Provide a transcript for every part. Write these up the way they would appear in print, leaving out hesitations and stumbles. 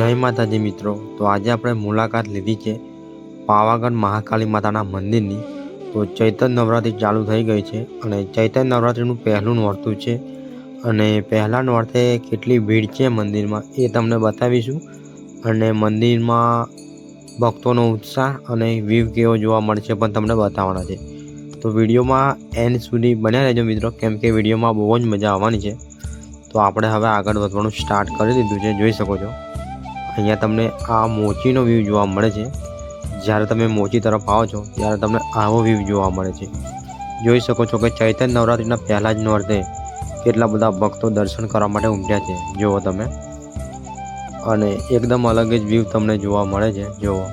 જય માતાજી મિત્રો। તો આજે આપણે મુલાકાત લીધી છે પાવાગઢ મહાકાળી માતાના મંદિરની। તો ચૈત્ર નવરાત્રિ ચાલુ થઈ ગઈ છે અને ચૈત્ર નવરાત્રિનું પહેલું નોરતું છે અને પહેલા નોરતે કેટલી ભીડ છે મંદિરમાં એ તમને બતાવીશું અને મંદિરમાં ભક્તોનો ઉત્સાહ અને વ્યૂ કેવો જોવા મળશે પણ તમને બતાવવાના છે। તો વિડીયોમાં એન્ડ સુધી બન્યા રહેજો મિત્રો, કેમ કે વિડીયોમાં બહુ જ મજા આવવાની છે। તો આપણે હવે આગળ વધવાનું સ્ટાર્ટ કરી દીધું છે। જોઈ શકો છો અહીંયા તમને આ મોચીનો વ્યૂ જોવા મળે છે। જ્યારે તમે મોચી તરફ આવો છો ત્યારે તમને આવો વ્યૂ જોવા મળે છે। જોઈ શકો છો કે ચૈત્ર નવરાત્રિના પહેલા જ નોરતે કેટલા બધા ભક્તો દર્શન કરવા માટે ઉમટ્યા છે જુઓ તમે, અને એકદમ અલગ જ વ્યૂ તમને જોવા મળે છે। જુઓ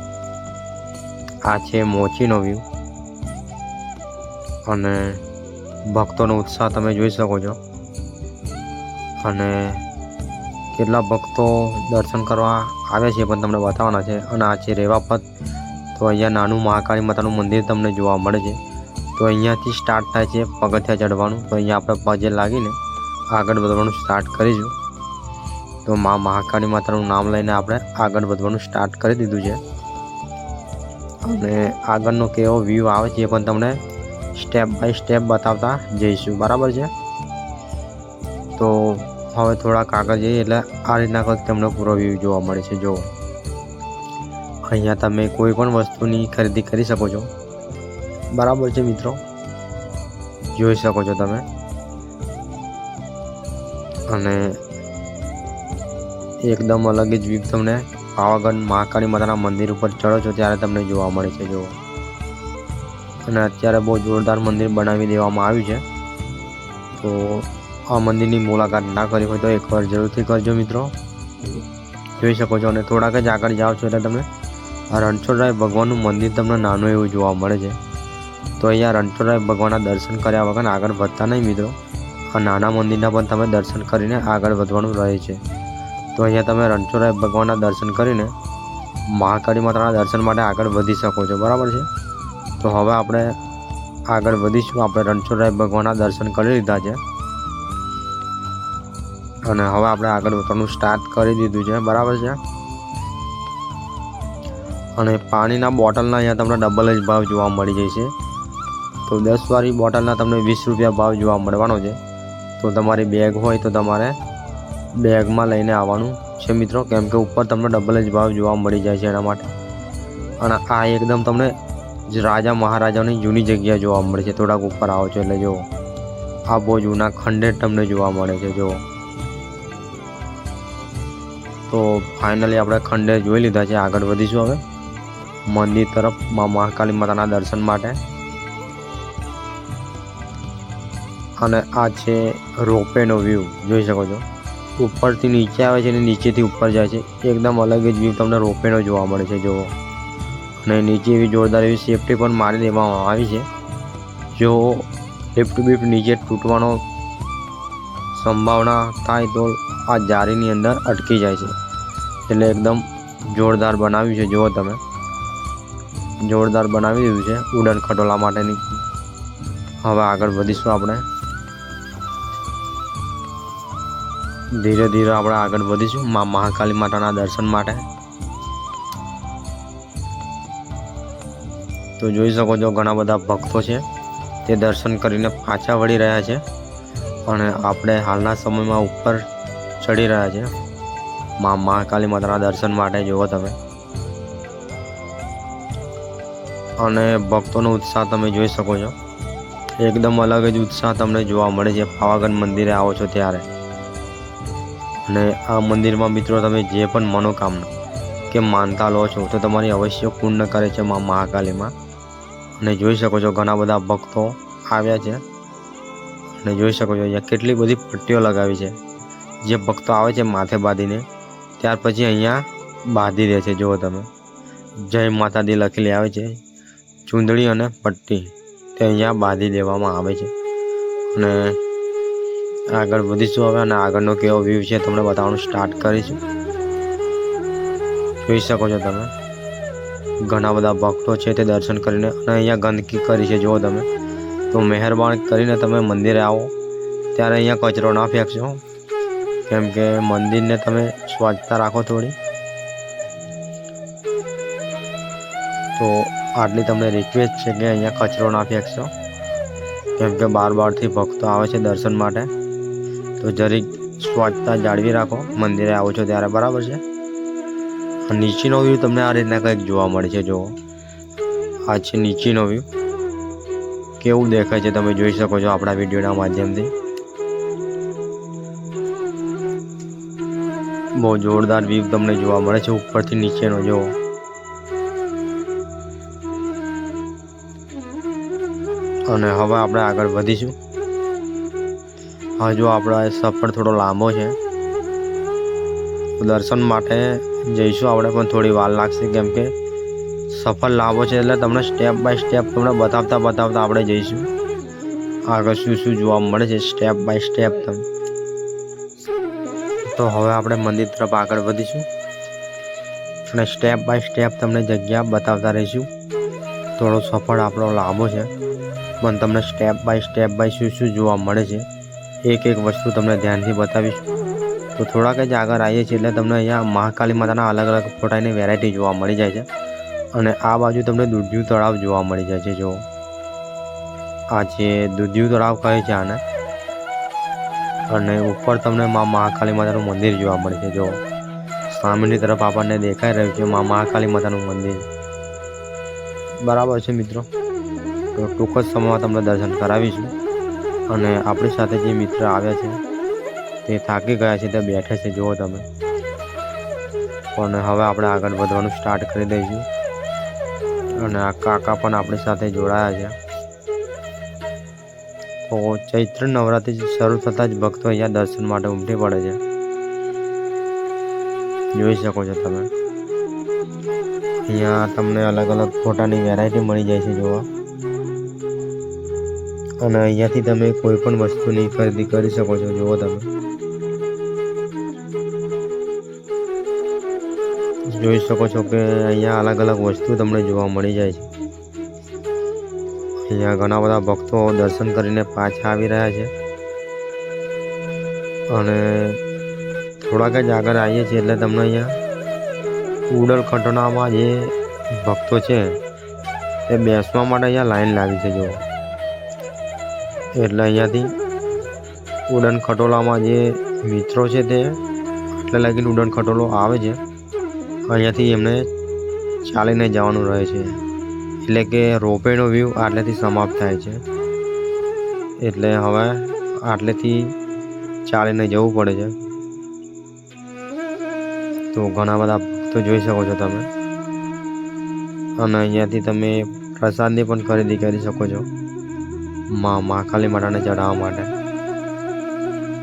આ છે મોચીનો વ્યૂ અને ભક્તોનો ઉત્સાહ તમે જોઈ શકો છો અને કેટલા ભક્તો દર્શન કરવા આવે છે પણ તમને બતાવવાના છે। અને આ છે રેવાપત। તો અહીંયા નાનું મહાકાળી માતાનું મંદિર તમને જોવા મળે છે। તો અહીંયાથી સ્ટાર્ટ થાય છે પગથિયા ચડવાનું। તો અહીંયા આપણે પગે લાગીને આગળ વધવાનું સ્ટાર્ટ કરીશું। તો મા મહાકાળી માતાનું નામ લઈને આપણે આગળ વધવાનું સ્ટાર્ટ કરી દીધું છે અને આગળનો કેવો વ્યૂ આવે છે એ પણ તમને સ્ટેપ બાય સ્ટેપ બતાવતા જઈશું, બરાબર છે। તો હવે થોડાક આગળ જઈએ એટલે આ રીતના કંઈક તમને પૂરો વ્યૂ જોવા મળે છે। જુઓ અહીંયા તમે કોઈ પણ વસ્તુની ખરીદી કરી શકો છો, બરાબર છે મિત્રો, જોઈ શકો છો તમે। અને એકદમ અલગ જ વ્યૂ તમને પાવાગઢ મહાકાળી માતાના મંદિર ઉપર ચડો છો ત્યારે તમને જોવા મળે છે। જુઓ અને અત્યારે બહુ જોરદાર મંદિર બનાવી દેવામાં આવ્યું છે। તો આ મંદિરની મુલાકાત ના કરી હોય તો એકવાર જરૂરથી કરજો મિત્રો, જોઈ શકો છો। અને થોડાક જ આગળ જાઓ છો એટલે તમે રણછોડરાય ભગવાનનું મંદિર તમને નાનું એવું જોવા મળે છે। તો અહીંયા રણછોડરાય ભગવાનના દર્શન કર્યા વગર આગળ વધતા નહીં મિત્રો। આ નાના મંદિરના પણ તમે દર્શન કરીને આગળ વધવાનું રહે છે। તો અહીંયા તમે રણછોડરાય ભગવાનના દર્શન કરીને મહાકાળી માતાના દર્શન માટે આગળ વધી શકો છો, બરાબર છે। તો હવે આપણે આગળ વધીશું। આપણે રણછોડરાય ભગવાનના દર્શન કરી લીધા છે અને હવે આપણે આગળ વધવાનું સ્ટાર્ટ કરી દીધું છે, બરાબર છે। અને પાણીના બોટલના અહીંયા તમને ડબલ જ ભાવ જોવા મળી જશે। તો 10 વાળી બોટલના તમને 20 રૂપિયા ભાવ જોવા મળવાનો છે। તો તમારી બેગ હોય તો તમારે બેગમાં લઈને આવવાનું છે મિત્રો, કેમ કે ઉપર તમને ડબલ જ ભાવ જોવા મળી જાય છે એના માટે। અને આ એકદમ તમને રાજા મહારાજાની જૂની જગ્યા જોવા મળે છે। થોડાક ઉપર આવો છો એટલે જુઓ આ બહુ જૂના ખંડેર તમને જોવા મળે છે। જુઓ તો ફાઇનલી આપણે ખંડેર જોઈ લીધા છે। આગળ વધીશું હવે મંદિર તરફ મા મહાકાળી માતાના દર્શન માટે। અને આ છે રોપવેનો વ્યૂ, જોઈ શકો છો ઉપરથી નીચે આવે છે અને નીચેથી ઉપર જાય છે। એકદમ અલગ જ વ્યૂ તમને રોપવેનો જોવા મળે છે। જુઓ અને નીચે એવી જોરદાર એવી સેફટી પણ મારી દેવામાં આવી છે। જો લિફ્ટ બિફ્ટ નીચે તૂટવાનો સંભાવના થાય તો આ જારીની અંદર અટકી જાય છે, એટલે એકદમ જોરદાર બનાવ્યું છે। જુઓ તમે જોરદાર બનાવી દીધું છે ઉડન ખટોલા માટેની। હવે આગળ વધીશું આપણે ધીરે ધીરે આપણે આગળ વધીશું મા મહાકાળી માતાના દર્શન માટે। તો જોઈ શકો છો ઘણા બધા ભક્તો છે તે દર્શન કરીને પાછા વળી રહ્યા છે અને આપણે હાલના સમયમાં ઉપર ચડી રહ્યા છે મા મહાકાળી માતાના દર્શન માટે। જુઓ તમે અને ભક્તોનો ઉત્સાહ તમે જોઈ શકો છો, એકદમ અલગ જ ઉત્સાહ તમને જોવા મળે છે પાવાગઢ મંદિરે આવો છો ત્યારે। અને આ મંદિરમાં મિત્રો તમે જે પણ મનોકામના કે માનતા લો છો તો તમારી અવશ્ય પૂર્ણ કરે છે મા મહાકાળીમાં। અને જોઈ શકો છો ઘણા બધા ભક્તો આવ્યા છે અને જોઈ શકો છો અહીંયા કેટલી બધી પટ્ટીઓ લગાવી છે। જે ભક્તો આવે છે માથે બાંધીને ત્યાર પછી અહીંયા બાંધી દે છે। જુઓ તમે જય માતાજી લખેલી આવે છે, ચૂંદડી અને પટ્ટી તે અહીંયા બાંધી દેવામાં આવે છે। અને આગળ વધીશું હવે અને આગળનો કેવો વ્યૂ છે તમને બતાવવાનું સ્ટાર્ટ કરીશું। જોઈ શકો છો તમે ઘણા બધા ભક્તો છે તે દર્શન કરીને અને અહીંયા ગંદકી કરી છે। જુઓ તમે તો મહેરબાની કરીને તમે મંદિરે આવો ત્યારે અહીંયા કચરો ના ફેંકશો, કેમ કે મંદિરને તમે સ્વચ્છતા રાખો થોડી। તો આટલી તમને રિક્વેસ્ટ છે કે અહીંયા કચરો ના ફેંકશો, કેમ કે બારથી ભક્તો આવે છે દર્શન માટે, તો જરીક સ્વચ્છતા જાળવી રાખો મંદિરે આવો છો ત્યારે, બરાબર છે. નીચેનો વ્યૂ તમને આ રીતના કંઈક જોવા મળે છે. જુઓ, આ છે નીચેનો વ્યૂ. કેવું દેખાય છે તમે જોઈ શકો છો આપણા વિડીયોના માધ્યમથી. બહુ જોરદાર વ્યૂ તમને જોવા મળે છે ઉપરથી નીચેનો. જુઓ, અને હવે આપણે આગળ વધીશું. હજુ આપણો સફર થોડો લાંબો છે, દર્શન માટે જઈશું આપણે, પણ થોડી વાર લાગશે, કેમ કે સફર લાંબો છે. એટલે તમને સ્ટેપ બાય સ્ટેપ તમને બતાવતા આપણે જઈશું આગળ શું શું જોવા મળે છે, સ્ટેપ બાય સ્ટેપ. તો હવે આપણે મંદિર તરફ આગળ વધીશું અને સ્ટેપ બાય સ્ટેપ તમને જગ્યા બતાવતા રહીશું. થોડો સફર આપણો લાંબો છે, પણ તમને સ્ટેપ બાય શું જોવા મળે છે એક વસ્તુ તમને ધ્યાનથી બતાવીશું. તો થોડાક જ આગળ આવીએ છીએ એટલે તમને અહીંયા મહાકાલી માતાના અલગ અલગ ફોટાની વેરાયટી જોવા મળી જાય છે. અને આ બાજુ તમને દૂધિયું તળાવ જોવા મળી જાય છે. જો આ છે દૂધિયું તળાવ કહે છે આને. અને ઉપર તમને મા મહાકાલી માતાનું મંદિર જોવા મળે છે. જો સામેની તરફ આપણને દેખાઈ રહ્યું છે મા મહાકાલી માતાનું મંદિર, બરાબર છે મિત્રો. તો ટૂંક જ સમયમાં તમને દર્શન કરાવીશું. અને આપણી સાથે જે મિત્ર આવ્યા છે તે થાકી ગયા છે, તે બેઠે છે, જુઓ તમે. અને હવે આપણે આગળ વધવાનું સ્ટાર્ટ કરી દઈશું. અને આ કાકા પણ આપણી સાથે જોડાયા છે. તો ચૈત્ર નવરાત્રિ શરૂ થતાં જ ભક્તો અહીંયા દર્શન માટે ઉમટી પડે છે, જોઈ શકો છો તમે. અહીંયા તમને અલગ અલગ ફોટાની વેરાયટી મળી જાય છે જોવા. અને અહીંયાથી તમે કોઈ પણ વસ્તુની ખરીદી કરી શકો છો. જુઓ તમે, જોઈ શકો છો કે અહીંયા અલગ અલગ વસ્તુ તમને જોવા મળી જાય છે. અહીંયા ઘણા બધા ભક્તો દર્શન કરીને પાછા આવી રહ્યા છે. અને થોડાક જ આગળ આવીએ છીએ એટલે તમને અહીંયા ઉડલ ખટોલામાં જે ભક્તો છે તે બેસવા માટે અહીંયા લાઈન લાગી છે. જુઓ, એટલે અહીંયાથી ઉડન ખટોલામાં જે મિત્રો છે તે એટલે લાગીને ઉડન ખટોલો આવે છે, અહીંયાથી એમને ચાલીને જવાનું રહે છે. એટલે કે રોપવેનો વ્યૂ આટલેથી સમાપ્ત થાય છે, એટલે હવે આટલેથી ચાલીને જવું પડે છે. તો ઘણા બધા ભક્તો જોઈ શકો છો તમે. અને અહીંયાથી તમે પ્રસાદની પણ ખરીદી કરી શકો છો મહાકાલી માતાને ચડાવવા માટે.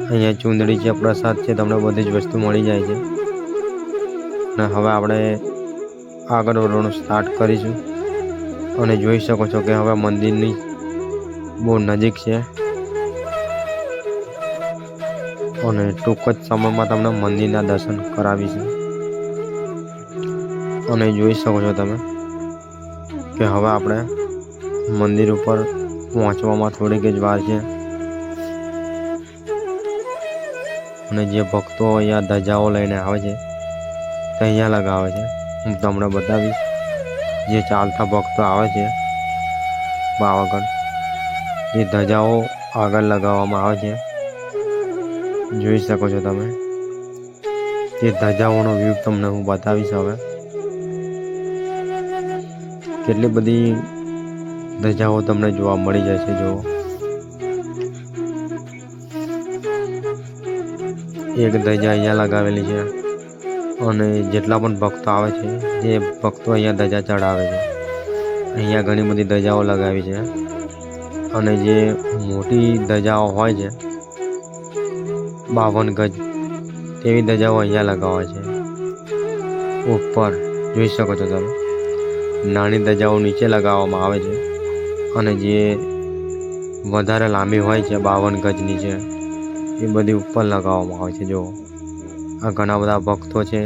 અહીંયા ચૂંદડી છે, પ્રસાદ છે, તમને બધી જ વસ્તુ મળી જાય છે. અને હવે આપણે આગળ વધવાનું સ્ટાર્ટ કરીશું. અને જોઈ શકો છો કે હવે મંદિરની બહુ નજીક છે. અને ટૂંક જ સમયમાં તમને મંદિરના દર્શન કરાવીશું. અને જોઈ શકો છો તમે કે હવે આપણે મંદિર ઉપર પહોંચવામાં થોડીક જ વાર છે. અને જે ભક્તો અહીંયા ધજાઓ લઈને આવે છે તે અહીંયા લગાવે છે. હું તમને બતાવીશ. જે ચાલતા ભક્તો આવે છે પાવાગઢ, એ ધજાઓ આગળ લગાવવામાં આવે છે, જોઈ શકો છો તમે. એ ધજાઓનો વ્યૂ તમને હું બતાવીશ. હવે કેટલી બધી ધજાઓ તમને જોવા મળી જાય છે. જુઓ, એક ધજા અહીંયા લગાવેલી છે. અને જેટલા પણ ભક્તો આવે છે એ ભક્તો અહીંયા ધજા ચડાવે છે. અહીંયા ઘણી બધી ધજાઓ લગાવી છે. અને જે મોટી ધજાઓ હોય છે 52 ગજ તેવી ધજાઓ અહીંયા લગાવે છે ઉપર, જોઈ શકો છો તમે. નાની ધજાઓ નીચે લગાવવામાં આવે છે. અને જે વધારે લાંબી હોય છે 52 ગજની છે એ બધી ઉપર લગાવવામાં આવે છે. જુઓ, આ ઘણા બધા ભક્તો છે,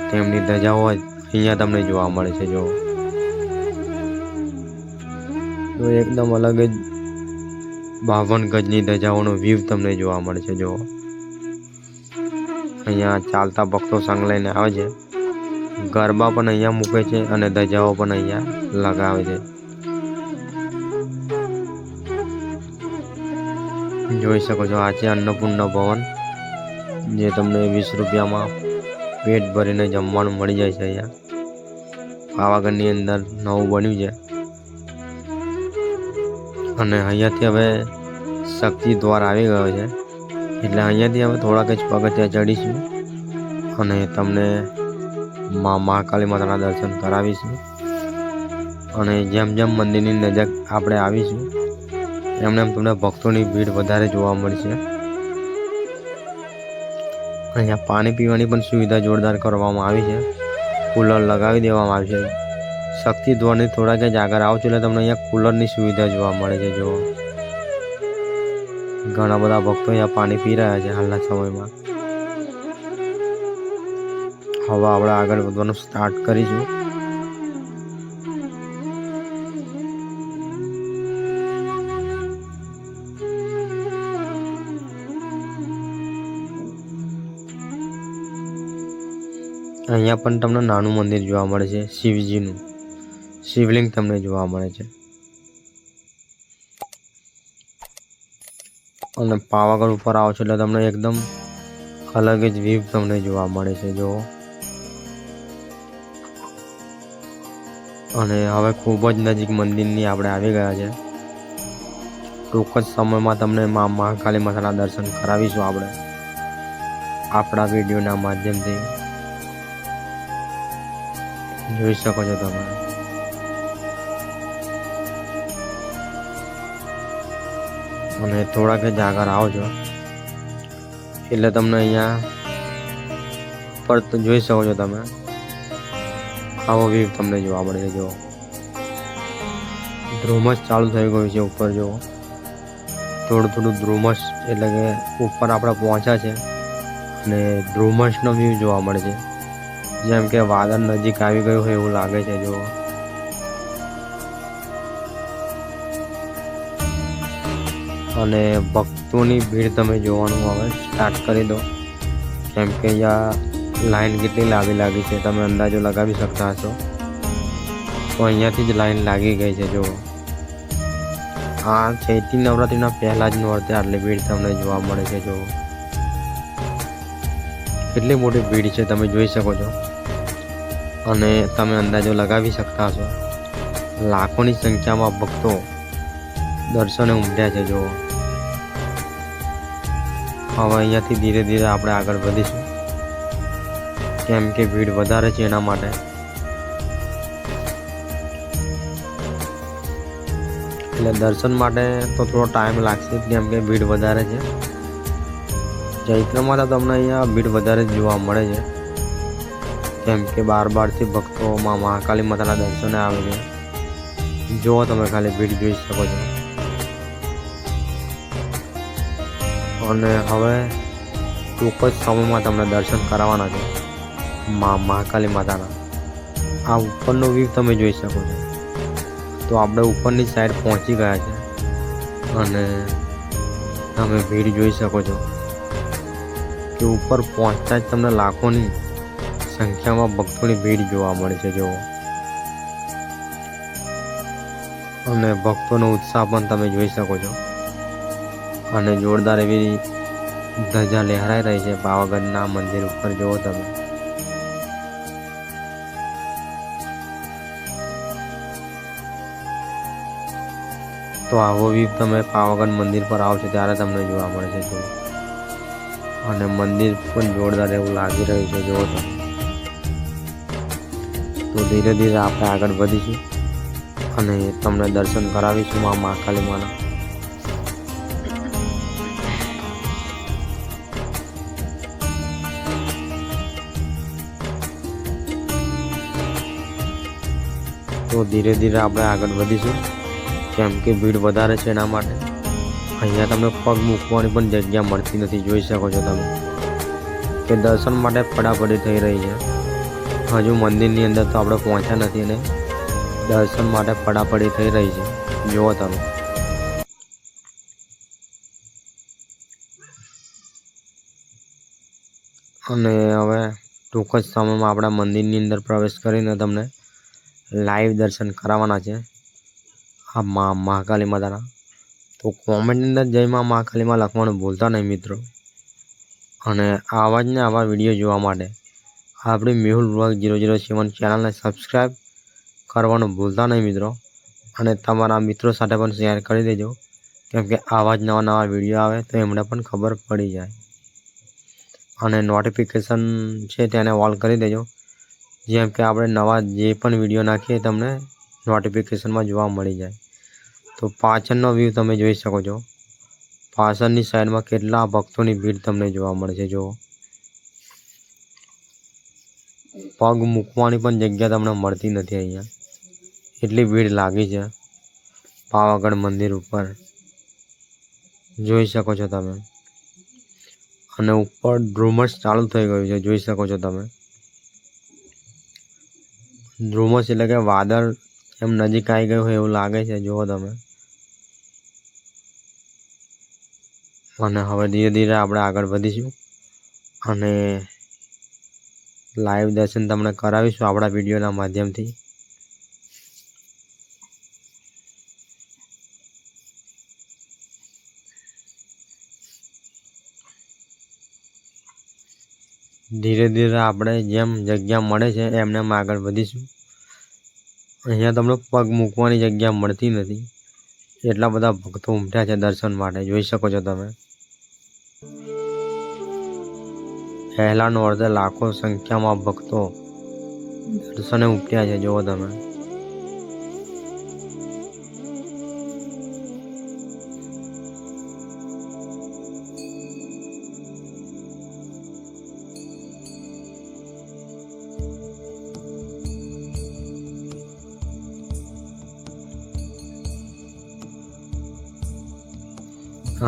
તેમની ધજાઓ અહીંયા તમને જોવા મળે છે. જુઓ, તો એકદમ અલગ જ 52 ગજની ધજાઓનો વ્યૂ તમને જોવા મળે છે. જુઓ, અહીંયા ચાલતા ભક્તો સંગ લઈને આવે છે. ગરબા પણ અહીંયા મૂકે છે અને ધજાઓ પણ અહીંયા લગાવે છે। જોઈ શકો છો આ છે અન્નપૂર્ણા ભવન, જે તમને 20 રૂપિયામાં પેટ ભરીને જમવાનું મળી જાય છે। અહીંયા પાવાગઢની અંદર નવું બન્યું છે અને અહીંયાથી હવે શક્તિ દ્વાર આવી ગયો છે, એટલે અહીંયાથી હવે થોડાક જ પગથિયાં ચડીશું અને તમને મહાકાળી માતાના દર્શન કરાવીશું। અને જેમ જેમ મંદિરની નજીક આપણે આવીશું એમ એમ તમને ભક્તોની ભીડ વધારે જોવા મળશે। અહીંયા પાણી પીવાની પણ સુવિધા જોરદાર કરવામાં આવી છે, કુલર લગાવી દેવામાં આવી છે। શક્તિ દ્વારની થોડાક જ આગળ આવશો એટલે તમને અહીંયા કુલરની સુવિધા જોવા મળે છે। જો ઘણા બધા ભક્તો અહીંયા પાણી પી રહ્યા છે હાલના સમયમાં। હવે આપણે આગળ વધવાનું સ્ટાર્ટ કરીશું। અહીંયા પણ તમને નાનું મંદિર જોવા મળે છે, શિવજીનું શિવલિંગ તમને જોવા મળે છે। અને પાવાગઢ ઉપર આવો છો એટલે તમને એકદમ અલગ જ વ્યૂ તમને જોવા મળે છે। જો અને હવે ખૂબ જ નજીક મંદિરની આપણે આવી ગયા છે। ટૂંક જ સમયમાં તમને મહાકાળી માતાના દર્શન કરાવીશું આપણે આપણા વિડીયોના માધ્યમથી। જોઈ શકો છો તમે। અને થોડાક જ આગળ આવજો એટલે તમને અહીંયા પર જોઈ શકો છો તમે, આવો વ્યૂ તમને જોવા મળે છે। જો ધ્રુમસ ચાલુ થઈ ગયું છે ઉપર। જો થોડું થોડું ધ્રુમસ એટલે કે ઉપર આપણે પહોંચ્યા છે અને ધ્રુમસનો વ્યૂ જોવા મળે છે, જેમ કે વાદળ નજીક આવી ગયું હોય એવું લાગે છે। જો અને ભક્તોની ભીડ તમે જોવાનું હવે સ્ટાર્ટ કરી દો, કેમ કે અહીંયા લાઈન કેટલી લાગી છે તમે અંદાજો લગાવી શકતા હશો। તો અહીંયાથી જ લાઈન લાગી ગઈ છે। જો આ ચૈતી નવરાત્રિના પહેલા જ નોરતે આટલી ભીડ તમને જોવા મળે છે। જો કેટલી મોટી ભીડ છે તમે જોઈ શકો છો અને તમે અંદાજો લગાવી શકતા હશો, લાખોની સંખ્યામાં ભક્તો દર્શને ઉમટ્યા છે। જો હવે અહીંયાથી ધીરે ધીરે આપણે આગળ વધીશું, કેમ કે ભીડ વધારે છે એના માટે। એટલે દર્શન માટે તો થોડો ટાઈમ લાગશે, કેમ કે ભીડ વધારે છે। ચૈત્રમાં તો તમને અહીંયા ભીડ વધારે જ જોવા મળે છે, કેમ કે બારથી ભક્તો મહાકાળી માતાના દર્શને આવે છે। જુઓ તમે ખાલી ભીડ જોઈ શકો છો। અને હવે ટૂંક જ સમયમાં તમને દર્શન કરાવવાના છે મહાકાળી માતાના। આ ઉપરનો વ્યૂ તમે જોઈ શકો છો। તો આપણે ઉપરની સાઈડ પહોંચી ગયા છે અને તમે ભીડ જોઈ શકો છો કે ઉપર પહોંચતા જ તમને લાખોની સંખ્યામાં ભક્તોની ભીડ જોવા મળે છે। જો અને ભક્તોનો ઉત્સાહ પણ તમે જોઈ શકો છો અને જોરદાર એવી ધજા લહેરાઈ રહી છે પાવાગઢના મંદિર ઉપર। જુઓ તમે। તો આવો વ્યૂ તમે પાવાગઢ મંદિર પર આવશો ત્યારે તમને જોવા મળે છે। જો અને મંદિર પણ જોરદાર એવું લાગી રહ્યું છે। જુઓ તમે। તો ધીરે ધીરે આપણે આગળ વધીશું અને તમને દર્શન કરાવીશું મહાકાળી માના। તો ધીરે ધીરે આપણે આગળ વધીશું, કેમ કે ભીડ વધારે છે એના માટે। અહીંયા તમને પગ મૂકવાની પણ જગ્યા મળતી નથી। જોઈ શકો છો તમે કે દર્શન માટે પડાપડી થઈ રહી છે। હજુ મંદિરની અંદર તો આપણે પહોંચ્યા નથી અને દર્શન માટે પડાપડી થઈ રહી છે। જુઓ તમે। અને હવે ટૂંક જ સમયમાં આપણા મંદિરની અંદર પ્રવેશ કરીને તમને લાઈવ દર્શન કરાવવાના છે આ મહાકાલી માતાના. તો કોમેન્ટની અંદર જય મહાકાલીમાં લખવાનું ભૂલતા નહીં મિત્રો. અને આવા જ ને આવા વિડીયો જોવા માટે આપણી મેહુલ વ્લોગ 007 ચેનલને સબસ્ક્રાઈબ કરવાનું ભૂલતા નહીં મિત્રો. અને તમારા મિત્રો સાથે પણ શેર કરી દેજો, કેમ કે આવા જ નવા વિડીયો આવે તો એમને પણ ખબર પડી જાય. અને નોટિફિકેશન છે તેને ઓલ કરી દેજો, જેમ કે આપણે નવા જે પણ વિડીયો નાખીએ તમને નોટિફિકેશનમાં જોવા મળી જાય. તો પાછળનો વ્યૂ તમે જોઈ શકો છો. પાછળની સાઈડમાં કેટલા ભક્તોની ભીડ તમને જોવા મળે છે. જો પગ મૂકવાની પણ જગ્યા તમને મળતી નથી અહીંયા, એટલી ભીડ લાગી છે પાવાગઢ મંદિર ઉપર, જોઈ શકો છો તમે. અને ઉપર ધ્રુમસ ચાલુ થઈ ગયું છે, જોઈ શકો છો તમે. ધ્રુમસ એટલે કે વાદળ એમ નજીક આવી ગયું હોય એવું લાગે છે, જુઓ તમે. અને હવે ધીરે ધીરે આપણે આગળ વધીશું અને લાઈવ દર્શન તમને કરાવીશું આપણા વિડીયોના માધ્યમથી. ધીરે ધીરે આપણે જેમ જગ્યા મળે છે એમને આગળ વધીશું. અહીંયા તમને પગ મૂકવાની જગ્યા મળતી નથી, એટલા બધા ભક્તો ઉમટ્યા છે દર્શન માટે, જોઈ શકો છો તમે. પહેલાનો અર્ધે લાખો સંખ્યામાં ભક્તો દર્શને ઉમટ્યા છે, જુઓ તમે.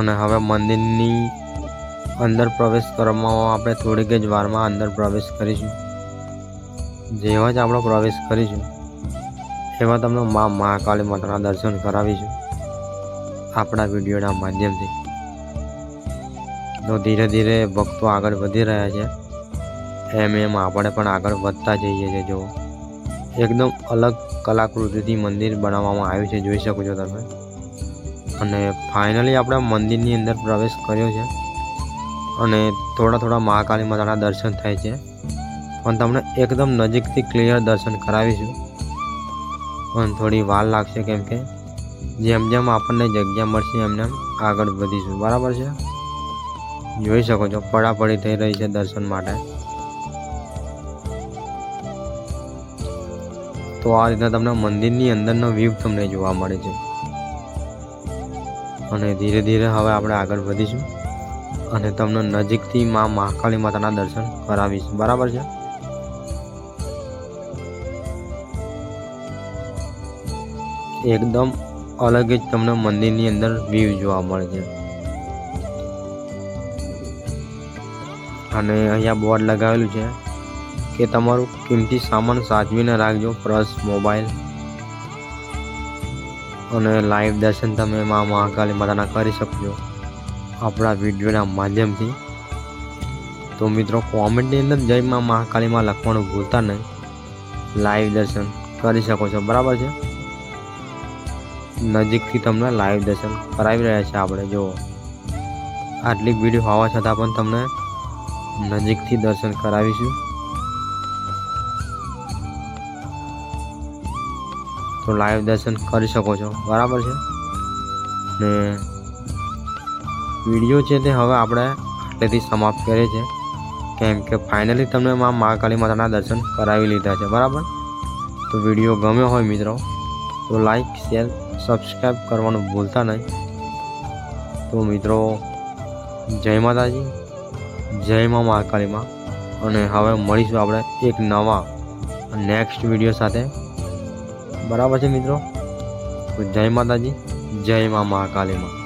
અને હવે મંદિરની અંદર પ્રવેશ કરવામાં આપણે થોડીક જ વારમાં અંદર પ્રવેશ કરીશું. જેવા જ આપણે પ્રવેશ કરીશું એવા તમને મહાકાલી માતાના દર્શન કરાવીશું આપણા વિડીયોના માધ્યમથી. તો ધીરે ધીરે ભક્તો આગળ વધી રહ્યા છે, એમ આપણે પણ આગળ વધતા જઈએ છીએ. જો એકદમ અલગ કલાકૃતિથી મંદિર બનાવવામાં આવ્યું છે, જોઈ શકો છો તમે. અને ફાઇનલી આપણે મંદિરની અંદર પ્રવેશ કર્યો છે અને થોડા મહાકાલી માતાના દર્શન થાય છે, પણ તમને એકદમ નજીકથી ક્લિયર દર્શન કરાવીશું. પણ થોડી વાર લાગશે, કેમ કે જેમ જેમ આપણને જગ્યા મળશે એમને આગળ વધીશું. બરાબર છે, જોઈ શકો છો પડાપડી થઈ રહી છે દર્શન માટે. તો આ રીતે તમને મંદિરની અંદરનો વ્યૂ તમને જોવા મળે છે. અને ધીરે ધીરે હવે આપણે આગળ વધીશું અને તમને નજીકથી મહાકાલી માતાના દર્શન કરાવીશું. બરાબર છે. એકદમ અલગ જ તમને મંદિરની અંદર વ્યૂ જોવા મળે છે. અને અહીંયા બોર્ડ લગાવેલું છે કે તમારું કિંમતી સામાન સાચવીને રાખજો, પર્સ, મોબાઈલ. અને લાઈવ દર્શન તમે મહાકાલી માતાના કરી શકજો આપણા વિડીયોના માધ્યમથી. તો મિત્રો કોમેન્ટની અંદર જય મહાકાલીમાં લખવાનું ભૂલતા નહીં. લાઈવ દર્શન કરી શકો છો. બરાબર છે, નજીકથી તમને લાઈવ દર્શન કરાવી રહ્યા છે આપણે. જો આટલી વિડીયો હોવા છતાં પણ તમને નજીકથી દર્શન કરાવીશું. તો લાઈવ દર્શન કરી શકો છો. બરાબર છે. ને વિડીયો છે તે હવે આપણે આટલેથી સમાપ્ત કરીએ છીએ, કેમ કે ફાઇનલી તમને મહાકાલી માતાના દર્શન કરાવી લીધા છે. બરાબર. તો વિડીયો ગમ્યો હોય મિત્રો તો લાઈક, શેર, સબસ્ક્રાઈબ કરવાનું ભૂલતા નહીં. તો મિત્રો જય માતાજી, જય મહાકાલીમાં. અને હવે મળીશું આપણે એક નવા નેક્સ્ટ વિડીયો સાથે. બરાબર છે મિત્રો. તો જય માતાજી, જય મહાકાલીમાં.